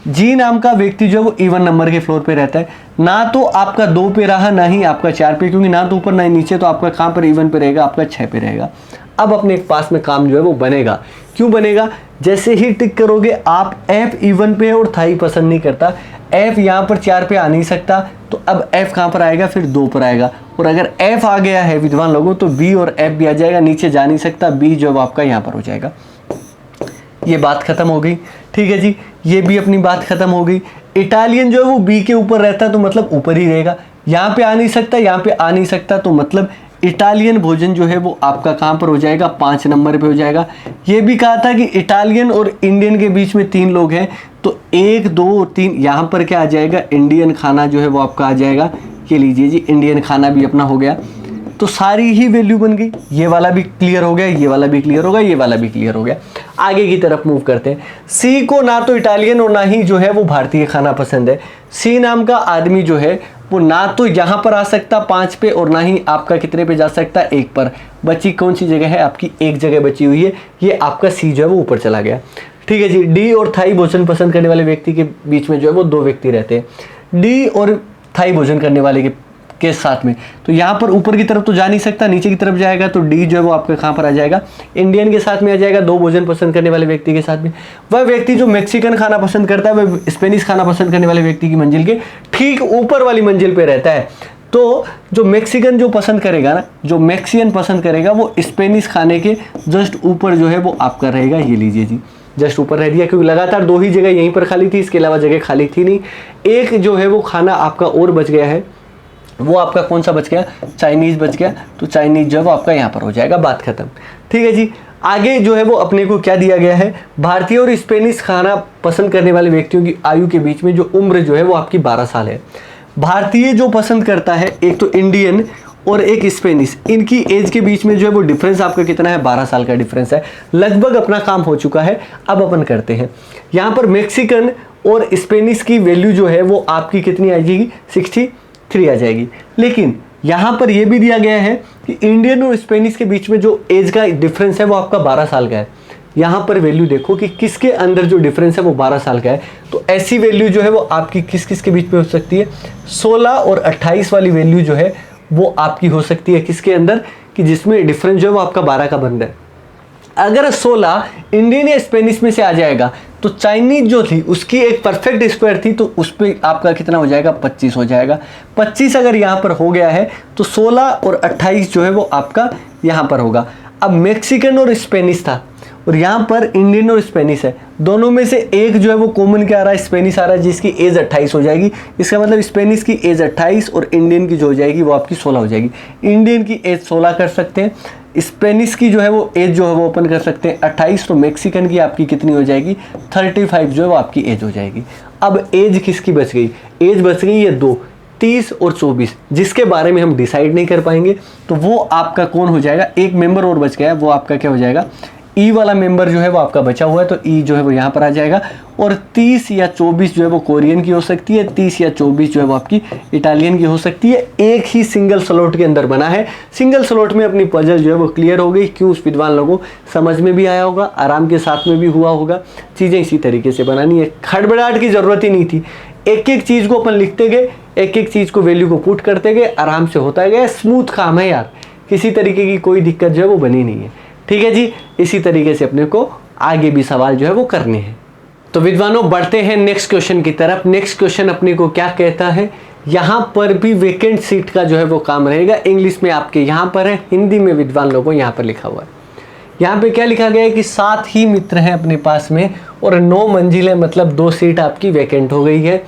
[SPEAKER 1] जी नाम का व्यक्ति जो है वो इवन नंबर के फ्लोर पे रहता है, ना तो आपका 2 पे रहा ना ही आपका 4 पे, क्योंकि ना तो ऊपर ना ही नीचे, तो आपका कहाँ पर इवन पे रहेगा, आपका 6 पे रहेगा। अब अपने पास में काम जो है वो बनेगा। क्यों बनेगा? जैसे ही टिक करोगे आप F इवन पे है और थाई पसंद नहीं करता, F यहाँ पर 4 पे आ नहीं सकता, तो अब F कहाँ पर आएगा? फिर 2 पर आएगा। और अगर F आ गया है विद्वान लोगों तो B और F भी आ जाएगा, नीचे जा नहीं सकता, B जो है आपका यहाँ पर हो जाएगा। ये बात खत्म हो गई, ठीक है जी, ये भी अपनी बात खत्म हो गई। इटालियन जो है वो बी के ऊपर रहता है तो मतलब ऊपर ही रहेगा, यहाँ पे आ नहीं सकता, यहाँ पे आ नहीं सकता, तो मतलब इटालियन भोजन जो है वो आपका कहाँ पर हो जाएगा? 5 नंबर पे हो जाएगा। ये भी कहा था कि इटालियन और इंडियन के बीच में 3 लोग हैं, तो 1 2 और 3 यहाँ पर क्या आ जाएगा? इंडियन खाना जो है वो आपका आ जाएगा। ये लीजिए जी, इंडियन खाना भी अपना हो गया। तो सारी ही वैल्यू बन गई, ये वाला भी क्लियर हो गया, ये वाला भी क्लियर हो गया, ये वाला भी क्लियर हो गया। आगे की तरफ मूव करते हैं। सी को ना तो इटालियन और ना ही जो है वो भारतीय खाना पसंद है। सी नाम का आदमी जो है वो ना तो यहाँ पर आ सकता 5 पे और ना ही आपका कितने पे जा सकता 1 पर। बची कौन सी जगह है? आपकी एक जगह बची हुई है, ये आपका सी जो है वो ऊपर चला गया। ठीक है जी, डी और थाई भोजन पसंद करने वाले व्यक्ति के बीच में जो है वो 2 व्यक्ति रहते हैं। डी और थाई भोजन करने वाले के साथ में, तो यहाँ पर ऊपर की तरफ तो जा नहीं सकता, नीचे की तरफ जाएगा, तो डी जो है वो आपका कहाँ पर आ जाएगा? इंडियन के साथ में आ जाएगा, 2 भोजन पसंद करने वाले व्यक्ति के साथ में। वह व्यक्ति जो मैक्सिकन खाना पसंद करता है वह स्पेनिश खाना पसंद करने वाले व्यक्ति की मंजिल के ठीक ऊपर वाली मंजिल पे रहता है। तो जो मैक्सिकन जो पसंद करेगा ना, जो मैक्सियन पसंद करेगा वो स्पेनिश खाने के जस्ट ऊपर जो है वो आपका रहेगा। ये लीजिए जी, जस्ट ऊपर रह दिया, क्योंकि लगातार 2 ही जगह यहीं पर खाली थी, इसके अलावा जगह खाली थी नहीं। एक जो है वो खाना आपका और बच गया है, वो आपका कौन सा बच गया? चाइनीज बच गया, तो चाइनीज जो है वो आपका यहाँ पर हो जाएगा। बात खत्म, ठीक है जी। आगे जो है वो अपने को क्या दिया गया है? भारतीय और स्पेनिश खाना पसंद करने वाले व्यक्तियों की आयु के बीच में जो उम्र जो है वो आपकी 12 साल है। भारतीय जो पसंद करता है, एक तो इंडियन और एक स्पेनिश, इनकी एज के बीच में जो है वो डिफरेंस आपका कितना है? 12 साल का डिफरेंस है। लगभग अपना काम हो चुका है, अब अपन करते हैं। यहाँ पर मैक्सिकन और स्पेनिश की वैल्यू जो है वो आपकी कितनी आ जाएगी? 63 आ जाएगी। लेकिन यहाँ पर यह भी दिया गया है कि इंडियन और स्पेनिश के बीच में जो एज का डिफरेंस है वो आपका 12 साल का है। यहाँ पर वैल्यू देखो कि किसके अंदर जो डिफरेंस है वो 12 साल का है, तो ऐसी वैल्यू जो है वो आपकी किस किस के बीच में हो सकती है? 16 और 28 वाली वैल्यू जो है वो आपकी हो सकती है किसके अंदर? कि जिसमें डिफरेंस जो है वो आपका 12 का बन रहा है। अगर 16 इंडियन या स्पेनिश में से आ जाएगा तो चाइनीज जो थी उसकी एक परफेक्ट स्क्वायर थी, तो उस पर आपका कितना हो जाएगा? 25 हो जाएगा। 25 अगर यहाँ पर हो गया है तो 16 और 28 जो है वो आपका यहाँ पर होगा। अब मैक्सिकन और स्पेनिश था और यहाँ पर इंडियन और स्पेनिश है, दोनों में से एक जो है वो कॉमन क्या आ रहा है? स्पेनिश आ रहा है, जिसकी एज 28 हो जाएगी। इसका मतलब स्पेनिश की एज 28 और इंडियन की जो हो जाएगी वो आपकी 16 हो जाएगी। इंडियन की एज 16 कर सकते हैं, स्पेनिश की जो है वो एज जो है वो ओपन कर सकते हैं 28, तो मैक्सिकन की आपकी कितनी हो जाएगी? 35 जो है वो आपकी एज हो जाएगी। अब एज किसकी बच गई? एज बच गई है 2, 30 और 24, जिसके बारे में हम डिसाइड नहीं कर पाएंगे, तो वो आपका कौन हो जाएगा? एक मेंबर और बच गया है, वो आपका क्या हो जाएगा? ई वाला मेंबर जो है वो आपका बचा हुआ है, तो ई जो है वो यहाँ पर आ जाएगा। और 30 या 24 जो है वो कोरियन की हो सकती है, 30 या 24 जो है वो आपकी इटालियन की हो सकती है। एक ही सिंगल स्लॉट के अंदर बना है। सिंगल स्लॉट में अपनी पजल जो है वो क्लियर हो गई। क्यों? उस विद्वान लोगों समझ में भी आया होगा, आराम के साथ में भी हुआ होगा। चीज़ें इसी तरीके से बनानी है, खड़बड़ाहट की ज़रूरत ही नहीं थी। एक एक चीज़ को अपन लिखते गए, एक एक चीज़ को वैल्यू को पुट करते गए, आराम से होता गया। स्मूथ काम है यार, किसी तरीके की कोई दिक्कत जो है वो बनी नहीं है। ठीक है जी, इसी तरीके से अपने को आगे भी सवाल जो है वो करने हैं। तो विद्वानों बढ़ते हैं नेक्स्ट क्वेश्चन की तरफ। नेक्स्ट क्वेश्चन अपने को क्या कहता है? यहाँ पर भी वेकेंट सीट का जो है वो काम रहेगा। इंग्लिश में आपके यहाँ पर है, हिंदी में विद्वान लोगों यहाँ पर लिखा हुआ है। यहाँ पे क्या लिखा गया है कि 7 ही मित्र हैं अपने पास में और 9 मंजिल है, मतलब 2 सीट आपकी वेकेंट हो गई है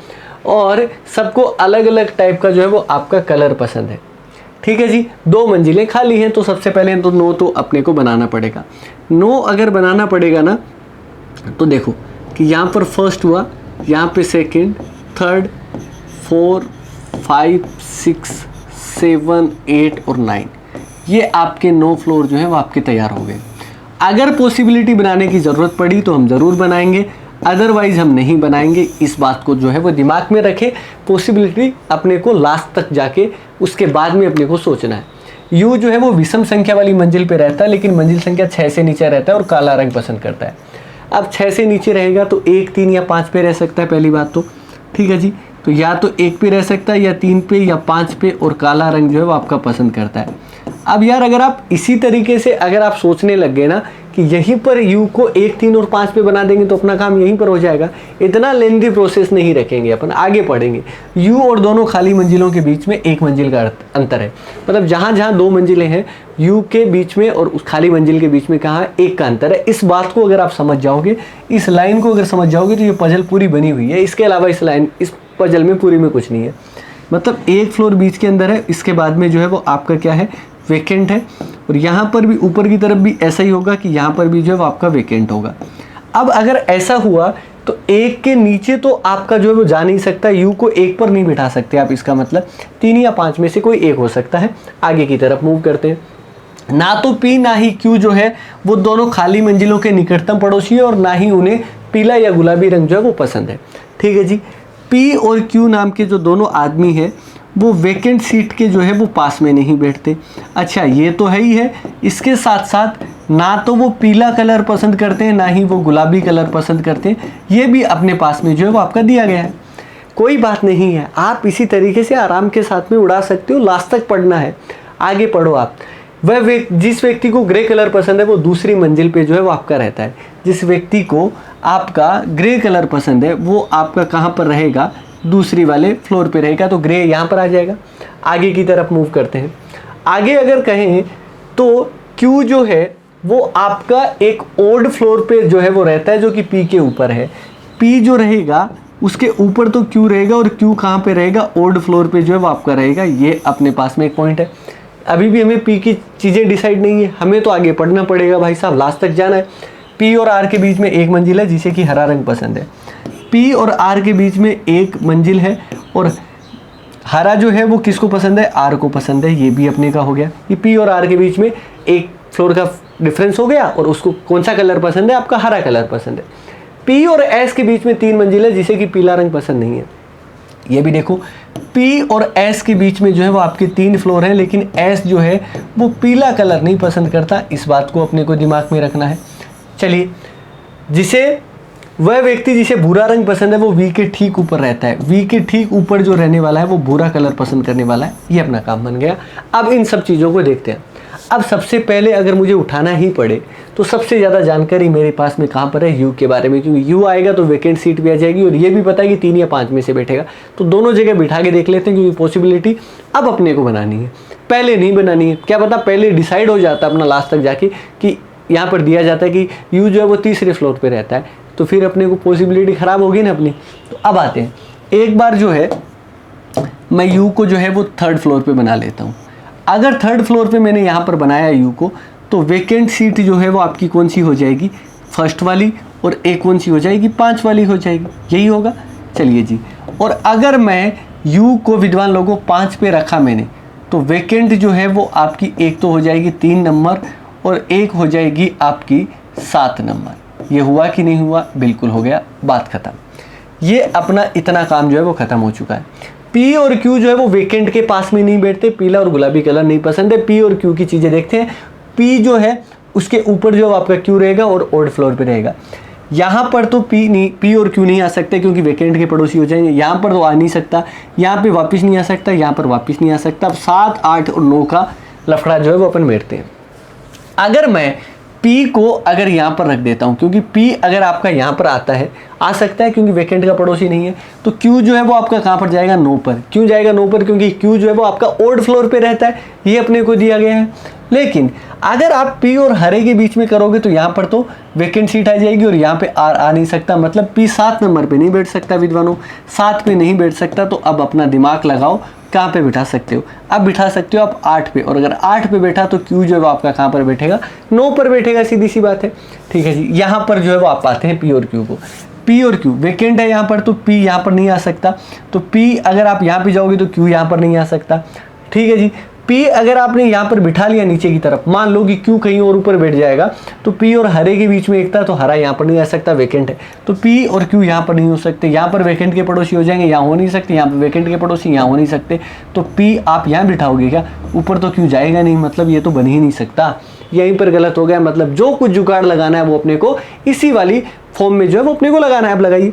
[SPEAKER 1] और सबको अलग अलग टाइप का जो है वो आपका कलर पसंद है। ठीक है जी, 2 मंजिलें खाली हैं, तो सबसे पहले तो 9 तो अपने को बनाना पड़ेगा। 9 अगर बनाना पड़ेगा ना, तो देखो कि यहाँ पर फर्स्ट हुआ, यहाँ पे सेकंड, थर्ड, 4, 5, 6, 7, 8 और 9, ये आपके 9 फ्लोर जो है वो आपके तैयार हो गए। अगर पॉसिबिलिटी बनाने की ज़रूरत पड़ी तो हम ज़रूर बनाएंगे, अदरवाइज हम नहीं बनाएंगे। इस बात को जो है वो दिमाग में रखें। पॉसिबिलिटी अपने को लास्ट तक जाके उसके बाद में अपने को सोचना है। यू जो है वो विषम संख्या वाली मंजिल पे रहता है, लेकिन मंजिल संख्या 6 से नीचे रहता है और काला रंग पसंद करता है। अब 6 से नीचे रहेगा तो 1, 3 या 5 पे रह सकता है, पहली बात तो ठीक है जी। तो या तो 1 पे रह सकता है या 3 पे या 5 पे, और काला रंग जो है वो आपका पसंद करता है। अब यार अगर आप इसी तरीके से अगर आप सोचने लग गए ना कि यहीं पर यू को 1, 3 और 5 पे बना देंगे तो अपना काम यहीं पर हो जाएगा, इतना लेंथी प्रोसेस नहीं रखेंगे, अपन आगे पढ़ेंगे। यू और दोनों खाली मंजिलों के बीच में 1 मंजिल का अंतर है, मतलब जहाँ जहाँ 2 मंजिलें हैं यू के बीच में और उस खाली मंजिल के बीच में कहाँ 1 का अंतर है। इस बात को अगर आप समझ जाओगे, इस लाइन को अगर समझ जाओगे, तो ये पजल पूरी बनी हुई है। इसके अलावा इस पजल में पूरी में कुछ नहीं है, मतलब 1 फ्लोर बीच के अंदर है, इसके बाद में जो है वो आपका क्या है, वेकेंट है। और यहाँ पर भी ऊपर की तरफ भी ऐसा ही होगा कि यहाँ पर भी जो है वो आपका वेकेंट होगा। अब अगर ऐसा हुआ तो 1 के नीचे तो आपका जो है वो जा नहीं सकता, यू को 1 पर नहीं बिठा सकते आप, इसका मतलब 3 या 5 में से कोई एक हो सकता है। आगे की तरफ मूव करते हैं। ना तो पी ना ही क्यू जो है वो दोनों खाली मंजिलों के निकटतम पड़ोसी है, और ना ही उन्हें पीला या गुलाबी रंग जो है वो पसंद है। ठीक है जी। पी और क्यू नाम के जो दोनों आदमी हैं वो वेकेंट सीट के जो है वो पास में नहीं बैठते। अच्छा, ये तो है ही है। इसके साथ साथ ना तो वो पीला कलर पसंद करते हैं, ना ही वो गुलाबी कलर पसंद करते हैं, ये भी अपने पास में जो है वो आपका दिया गया है। कोई बात नहीं है, आप इसी तरीके से आराम के साथ में उड़ा सकते हो। लास्ट तक पढ़ना है, आगे पढ़ो आप। जिस व्यक्ति को ग्रे कलर पसंद है वो दूसरी मंजिल पे जो है वो आपका रहता है। जिस व्यक्ति को आपका ग्रे कलर पसंद है वो आपका कहाँ पर रहेगा, दूसरी वाले फ्लोर पे रहेगा, तो ग्रे यहाँ पर आ जाएगा। आगे की तरफ मूव करते हैं। आगे अगर कहें तो Q जो है वो आपका एक ओड फ्लोर पे जो है वो रहता है, जो कि P के ऊपर है। P जो रहेगा उसके ऊपर तो Q रहेगा, और Q कहाँ पे रहेगा, ओड फ्लोर पे जो है वो आपका रहेगा। ये अपने पास में एक पॉइंट है। अभी भी हमें P की चीज़ें डिसाइड नहीं है, हमें तो आगे पढ़ना पड़ेगा भाई साहब, लास्ट तक जाना है। P और R के बीच में 1 मंजिल है जिसे कि हरा रंग पसंद है। P और R के बीच में 1 मंजिल है, और हरा जो है वो किसको पसंद है, R को पसंद है। ये भी अपने का हो गया। ये P और R के बीच में 1 फ्लोर का डिफरेंस हो गया, और उसको कौन सा कलर पसंद है, आपका हरा कलर पसंद है। P और S के बीच में 3 मंजिल है जिसे कि पीला रंग पसंद नहीं है। ये भी देखो, P और S के बीच में जो है वो आपके 3 फ्लोर हैं, लेकिन S जो है वो पीला कलर नहीं पसंद करता। इस बात को अपने को दिमाग में रखना है। चलिए, वह व्यक्ति जिसे भूरा रंग पसंद है वो V के ठीक ऊपर रहता है। V के ठीक ऊपर जो रहने वाला है वो भूरा कलर पसंद करने वाला है। ये अपना काम बन गया। अब इन सब चीज़ों को देखते हैं। अब सबसे पहले अगर मुझे उठाना ही पड़े तो सबसे ज़्यादा जानकारी मेरे पास में कहाँ पर है, U के बारे में, क्योंकि U आएगा तो वेकेंट सीट भी आ जाएगी, और ये भी पता है कि 3 या 5 में से बैठेगा। तो दोनों जगह बिठा के देख लेते हैं, क्योंकि पॉसिबिलिटी अब अपने को बनानी है, पहले नहीं बनानी है। क्या पता पहले डिसाइड हो जाता अपना लास्ट तक जाके कि यहाँ पर दिया जाता है कि U जो है वो तीसरे फ्लोर पर रहता है, तो फिर अपने को पॉसिबिलिटी ख़राब होगी ना अपनी। तो अब आते हैं, एक बार जो है मैं U को जो है वो 3rd फ्लोर पे बना लेता हूँ। अगर 3rd फ्लोर पे मैंने यहाँ पर बनाया U को, तो वेकेंट सीट जो है वो आपकी कौन सी हो जाएगी, 1st वाली, और एक कौन सी हो जाएगी, 5 वाली हो जाएगी। यही होगा। चलिए जी। और अगर मैं U को विद्वान लोगों 5 पे रखा मैंने, तो वेकेंट जो है वो आपकी एक तो हो जाएगी 3 नंबर, और एक हो जाएगी आपकी 7 नंबर। ये हुआ कि नहीं हुआ, बिल्कुल हो गया, बात खत्म। ये अपना इतना काम जो है वो खत्म हो चुका है। P और Q जो है वो वेकेंट के पास में नहीं बैठते, पीला और गुलाबी कलर नहीं पसंद है। P और Q की चीज़ें देखते हैं। P जो है उसके ऊपर जो आपका Q रहेगा और ओड फ्लोर पे रहेगा। यहाँ पर तो P और Q नहीं आ सकते क्योंकि वेकेंट के पड़ोसी हो जाएंगे। यहाँ पर तो आ नहीं सकता, यहाँ पे वापस नहीं आ सकता, यहाँ पर वापस नहीं आ सकता। अब 7, 8 और 9 का लफड़ा जो है वो अपन बैठते हैं। अगर मैं P को अगर यहाँ पर रख देता हूँ, क्योंकि P अगर आपका यहाँ पर आता है, आ सकता है क्योंकि वेकेंट का पड़ोसी नहीं है, तो Q जो है वो आपका कहाँ पर जाएगा, 9 पर। क्यों जाएगा 9 पर, क्योंकि Q जो है वो आपका ओड फ्लोर पे रहता है, ये अपने को दिया गया है। लेकिन अगर आप P और हरे के बीच में करोगे तो यहाँ पर तो वेकेंट सीट आ जाएगी, और यहाँ पे R आ नहीं सकता, मतलब P 7 नंबर पे नहीं बैठ सकता विद्वानों, 7 पे नहीं बैठ सकता। तो अब अपना दिमाग लगाओ, कहाँ पे बिठा सकते हो। अब बिठा सकते हो आप 8 पे, और अगर 8 पे बैठा तो Q जो है वो आपका कहाँ पर बैठेगा, 9 पर बैठेगा, सीधी सी बात है। ठीक है जी। यहाँ पर जो है वो आप पाते हैं P और Q को। P और Q वेकेंट है यहाँ पर, तो P यहाँ पर नहीं आ सकता। तो P अगर आप यहाँ पे जाओगे तो Q यहाँ पर नहीं आ सकता। ठीक है जी। P अगर आपने यहाँ पर बिठा लिया नीचे की तरफ, मान लो कि Q कहीं और ऊपर बैठ जाएगा, तो P और हरे के बीच में एक था, तो हरा यहाँ पर नहीं आ सकता, वैकेंट है, तो P और Q यहाँ पर नहीं हो सकते, यहाँ पर वैकेंट के पड़ोसी हो जाएंगे, यहाँ हो नहीं सकते, यहाँ पर वैकेंट के पड़ोसी यहाँ हो नहीं सकते, तो P आप यहाँ बिठाओगे क्या, ऊपर तो Q जाएगा नहीं, मतलब ये तो बन ही नहीं सकता, यहीं पर गलत हो गया। मतलब जो कुछ जुगाड़ लगाना है वो अपने को इसी वाली फॉर्म में जो है वो अपने को लगाना है। आप लगाइए,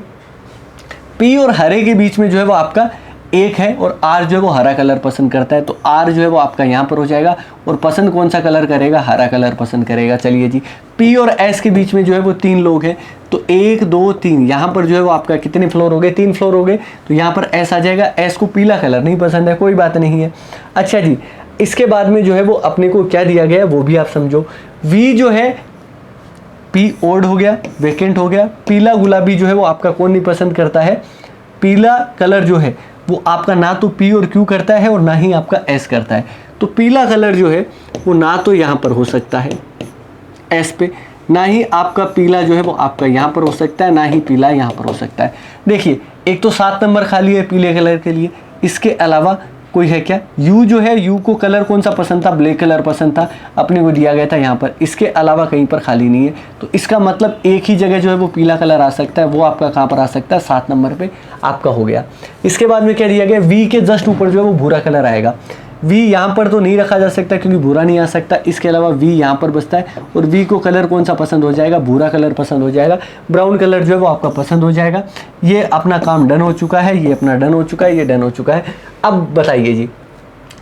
[SPEAKER 1] P और हरे के बीच में जो है वो आपका एक है, और R जो है वो हरा कलर पसंद करता है, तो R जो है वो आपका यहाँ पर हो जाएगा, और पसंद कौन सा कलर करेगा, हरा कलर पसंद करेगा। चलिए जी, P और S के बीच में जो है वो 3 लोग हैं, तो 1 2 3, यहाँ पर जो है वो आपका कितने फ्लोर हो गए, 3 फ्लोर हो गए, तो यहाँ पर S आ जाएगा। S को पीला कलर नहीं पसंद है, कोई बात नहीं है। अच्छा जी, इसके बाद में जो है वो अपने को क्या दिया गया है वो भी आप समझो। V जो है, P ओड हो गया, वैकेंट हो गया। पीला गुलाबी जो है वो आपका कौन नहीं पसंद करता है, पीला कलर जो है वो आपका ना तो P और Q करता है और ना ही आपका S करता है, तो पीला कलर जो है वो ना तो यहाँ पर हो सकता है S पे, ना ही आपका पीला जो है वो आपका यहाँ पर हो सकता है, ना ही पीला यहाँ पर हो सकता है। देखिए, एक तो 7 नंबर खाली है पीले कलर के लिए, इसके अलावा कोई है क्या, U जो है, U को कलर कौन सा पसंद था, ब्लैक कलर पसंद था, अपने को दिया गया था यहाँ पर, इसके अलावा कहीं पर खाली नहीं है, तो इसका मतलब एक ही जगह जो है वो पीला कलर आ सकता है, वो आपका कहाँ पर आ सकता है, 7 नंबर पे आपका हो गया। इसके बाद में क्या दिया गया, V के जस्ट ऊपर जो है वो भूरा कलर आएगा। V यहाँ पर तो नहीं रखा जा सकता क्योंकि भूरा नहीं आ सकता, इसके अलावा V यहाँ पर बचता है, और V को कलर कौन सा पसंद हो जाएगा, भूरा कलर पसंद हो जाएगा, ब्राउन कलर जो है वो आपका पसंद हो जाएगा। ये अपना काम डन हो चुका है, ये अपना डन हो चुका है, ये डन हो चुका है। अब बताइए जी,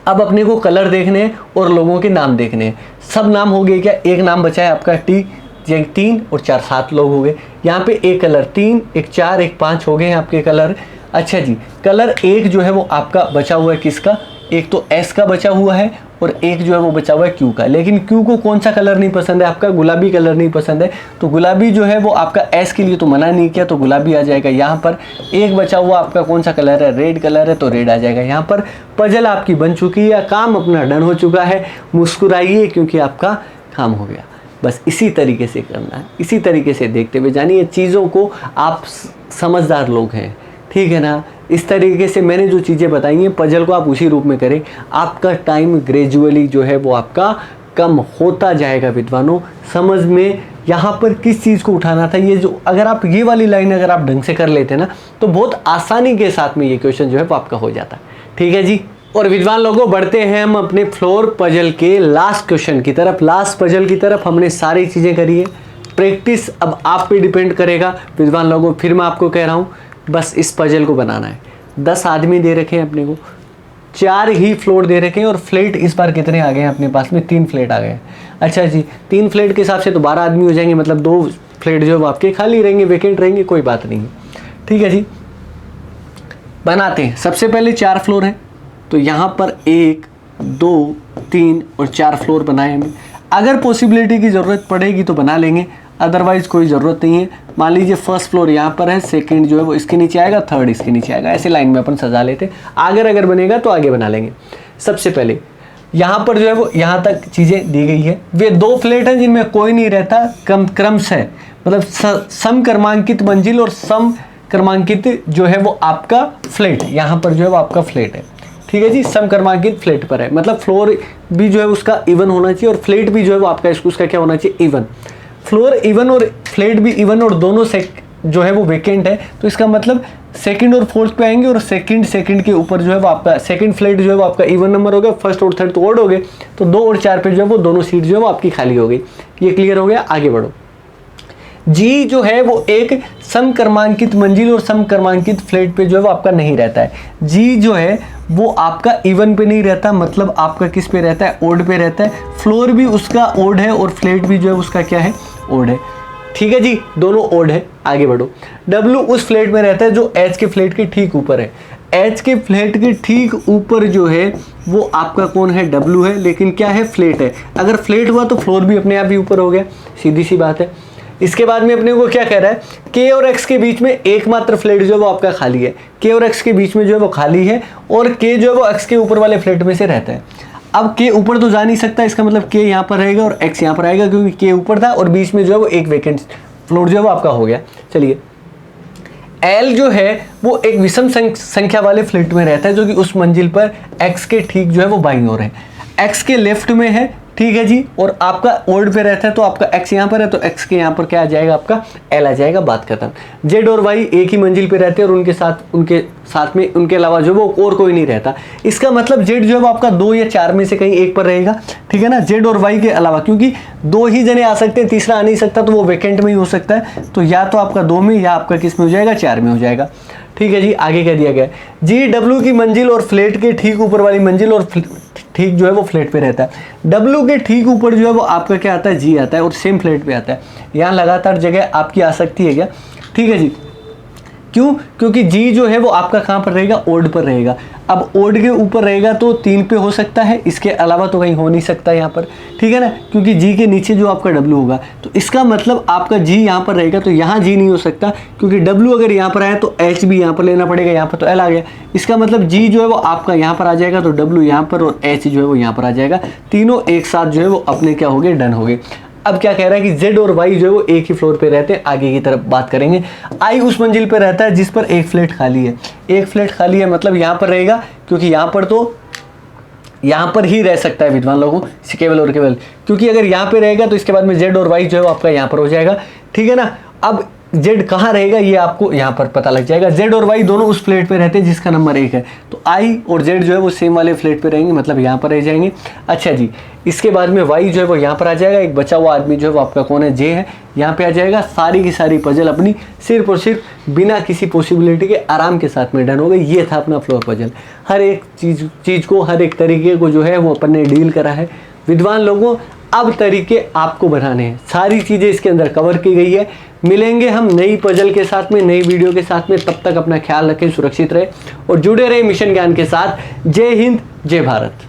[SPEAKER 1] अब अपने को कलर देखने हैं और लोगों के नाम देखने हैं। सब नाम हो गए क्या, एक नाम बचा है आपका T, 3 और 4 7 लोग हो गए। यहाँ पे एक कलर 3, एक 4, एक 5 हो गए आपके कलर। अच्छा जी, कलर एक जो है वो आपका बचा हुआ है किसका, एक तो S का बचा हुआ है और एक जो है वो बचा हुआ है Q का। लेकिन Q को कौन सा कलर नहीं पसंद है, आपका गुलाबी कलर नहीं पसंद है, तो गुलाबी जो है वो आपका S के लिए तो मना नहीं किया, तो गुलाबी आ जाएगा यहाँ पर। एक बचा हुआ आपका कौन सा कलर है, रेड कलर है, तो रेड आ जाएगा यहाँ पर। पजल आपकी बन चुकी है, काम अपना डन हो चुका है। मुस्कुराइए क्योंकि आपका काम हो गया। बस इसी तरीके से करना है, इसी तरीके से देखते हुए जानिए चीज़ों को। आप समझदार लोग हैं, ठीक है ना। इस तरीके से मैंने जो चीज़ें बताई हैं, पजल को आप उसी रूप में करें, आपका टाइम ग्रेजुअली जो है वो आपका कम होता जाएगा विद्वानों। समझ में यहाँ पर किस चीज़ को उठाना था, ये जो अगर आप ये वाली लाइन अगर आप ढंग से कर लेते ना, तो बहुत आसानी के साथ में ये क्वेश्चन जो है वो आपका हो जाता है, ठीक है जी। और विद्वान लोगों, बढ़ते हैं हम अपने फ्लोर पजल के लास्ट क्वेश्चन की तरफ। लास्ट पजल की तरफ हमने सारी चीज़ें करी है। प्रैक्टिस अब आप पे डिपेंड करेगा विद्वान लोगों। फिर मैं आपको कह रहा हूँ, बस इस पजल को बनाना है। 10 आदमी दे रखे हैं अपने को, 4 ही फ्लोर दे रखे हैं, और फ्लैट इस बार कितने आ गए हैं अपने पास में, 3 फ्लैट आ गए हैं। अच्छा जी, 3 फ्लैट के हिसाब से तो 12 आदमी हो जाएंगे, मतलब 2 फ्लैट जो है वो आपके खाली रहेंगे, वैकेंट रहेंगे, कोई बात नहीं है, ठीक है जी। बनाते हैं। सबसे पहले 4 फ्लोर हैं, तो यहाँ पर 1 2 3 और 4 फ्लोर बनाए हमें। अगर पॉसिबिलिटी की ज़रूरत पड़ेगी तो बना लेंगे, अदरवाइज कोई ज़रूरत नहीं है। मान लीजिए फर्स्ट फ्लोर यहाँ पर है, सेकंड जो है वो इसके नीचे आएगा, थर्ड इसके नीचे आएगा, ऐसे लाइन में अपन सजा लेते हैं। अगर बनेगा तो आगे बना लेंगे। सबसे पहले यहाँ पर जो है वो यहाँ तक चीज़ें दी गई है। वे 2 फ्लैट हैं जिनमें कोई नहीं रहता, क्रमश है, मतलब सम क्रमांकित मंजिल और सम क्रमांकित जो है वो आपका फ्लैट, यहाँ पर जो है वो आपका फ्लैट है, ठीक है जी। सम क्रमांकित फ्लैट पर है, मतलब फ्लोर भी जो है उसका इवन होना चाहिए, और फ्लैट भी जो है वो आपका उसका क्या होना चाहिए, इवन। फ्लोर इवन और फ्लैट भी इवन, और दोनों जो है वो वैकेंट है, तो इसका मतलब सेकंड और फोर्थ पे आएंगे, और सेकंड के ऊपर जो है वो आपका सेकंड फ्लैट जो है वो आपका इवन नंबर हो गया, फर्स्ट और थर्ड तो ओड हो गए, तो 2 और 4 पे जो है वो दोनों सीट जो है वो आपकी खाली हो गई। ये क्लियर हो गया, आगे बढ़ो। जी जो है वो एक सम क्रमांकित मंजिल और सम क्रमांकित फ्लैट पे जो है वो आपका नहीं रहता है। जी जो है वो आपका इवन पे नहीं रहता, मतलब आपका किस पे रहता है, ओड पे रहता है। फ्लोर भी उसका ओड है और फ्लैट भी जो है उसका क्या है, ओड है, ठीक है जी, दोनों ओड है। आगे बढ़ो। डब्लू उस फ्लैट में रहता है जो एच के फ्लैट के ठीक ऊपर है। एच के फ्लैट के ठीक ऊपर जो है वो आपका कौन है, डब्लू है, लेकिन क्या है, फ्लैट है। अगर फ्लैट हुआ तो फ्लोर भी अपने आप ही ऊपर हो गया, सीधी सी बात है। इसके बाद में अपने को क्या कह रहा है, के और एक्स के बीच में एकमात्र फ्लैट जो है वो आपका खाली है। के और एक्स के बीच में जो है वो खाली है, और के जो है वो एक्स के ऊपर वाले फ्लैट में से रहता है। अब के ऊपर तो जा नहीं सकता, इसका मतलब के यहाँ पर रहेगा और एक्स यहाँ पर आएगा, क्योंकि के ऊपर था और बीच में जो है वो एक वैकेंट फ्लोर जो है वो आपका हो गया। चलिए, एल जो है वो एक विषम संख्या वाले फ्लैट में रहता है, जो कि उस मंजिल पर एक्स के ठीक जो है वो बाईं ओर है। एक्स के लेफ्ट में है, ठीक है जी, और आपका ओड पे रहता है तो आपका एक्स यहाँ पर है, तो एक्स के यहाँ पर क्या आ जाएगा, आपका एल आ जाएगा, बात खत्म। जेड और वाई एक ही मंजिल पे रहते हैं और उनके साथ में उनके अलावा जो वो और कोई नहीं रहता। इसका मतलब जेड जो है वो आपका 2 या 4 में से कहीं एक पर रहेगा, ठीक है ना, जेड और वाई के अलावा, क्योंकि 2 ही जने आ सकते हैं, तीसरा आ नहीं सकता, तो वो वैकेंट में ही हो सकता है। तो या तो आपका 2 में या आपका किस में हो जाएगा, 4 में हो जाएगा, ठीक है जी। आगे क्या दिया गया है जी, डब्ल्यू की मंजिल और फ्लैट के ठीक ऊपर वाली मंजिल और ठीक जो है वो फ्लैट पे रहता है। डब्ल्यू के ठीक ऊपर जो है वो आपका क्या आता है, जी आता है, और सेम फ्लैट पे आता है। यहाँ लगातार जगह आपकी आ सकती है क्या, ठीक है जी। क्यों, क्योंकि जी जो है वो आपका कहाँ पर रहेगा, ओड पर रहेगा। अब ओड के ऊपर रहेगा तो 3 पे हो सकता है, इसके अलावा तो कहीं हो नहीं सकता यहाँ पर, ठीक है ना, क्योंकि जी के नीचे जो आपका डब्ल्यू होगा, तो इसका मतलब आपका जी यहाँ पर रहेगा, तो यहाँ जी नहीं हो सकता, क्योंकि डब्ल्यू अगर यहाँ पर आया तो एच भी यहाँ पर लेना पड़ेगा, यहाँ पर तो एल आ गया। इसका मतलब जी जो है वो आपका यहाँ पर आ जाएगा, तो डब्ल्यू यहाँ पर और एच जो है वो यहाँ पर आ जाएगा। तीनों एक साथ जो है वो अपने क्या हो गए, डन हो गए। अब क्या कह रहा है कि जेड और वाई जो है वो एक ही फ्लोर पे रहते हैं। आगे की तरफ बात करेंगे। आई उस मंजिल पे रहता है जिस पर एक फ्लैट खाली है। एक फ्लैट खाली है मतलब यहाँ पर रहेगा, क्योंकि यहाँ पर तो यहाँ पर ही रह सकता है विद्वान लोगों, केवल और केवल, क्योंकि अगर यहाँ पे रहेगा तो इसके बाद में जेड और वाई जो है वो आपका यहाँ पर हो जाएगा, ठीक है ना। अब जेड कहाँ रहेगा ये आपको यहाँ पर पता लग जाएगा। जेड और वाई दोनों उस फ्लैट पे रहते हैं जिसका नंबर 1 है, तो आई और जेड जो है वो सेम वाले फ्लैट पे रहेंगे, मतलब यहाँ पर रह जाएंगे। अच्छा जी, इसके बाद में वाई जो है वो यहाँ पर आ जाएगा। एक बचा हुआ आदमी जो है वो आपका कौन है, जे है, यहाँ पे आ जाएगा। सारी की सारी पजल अपनी सिर्फ और सिर्फ बिना किसी पॉसिबिलिटी के आराम के साथ में डन हो गई। ये था अपना फ्लोर पजल। हर एक चीज़ को, हर एक तरीके को जो है वो अपन ने डील करा है। विद्वान लोगों, अब तरीके आपको बनाने हैं, सारी चीज़ें इसके अंदर कवर की गई है। मिलेंगे हम नई पजल के साथ में, नई वीडियो के साथ में। तब तक अपना ख्याल रखें, सुरक्षित रहे और जुड़े रहे मिशन ज्ञान के साथ। जय हिंद, जय भारत।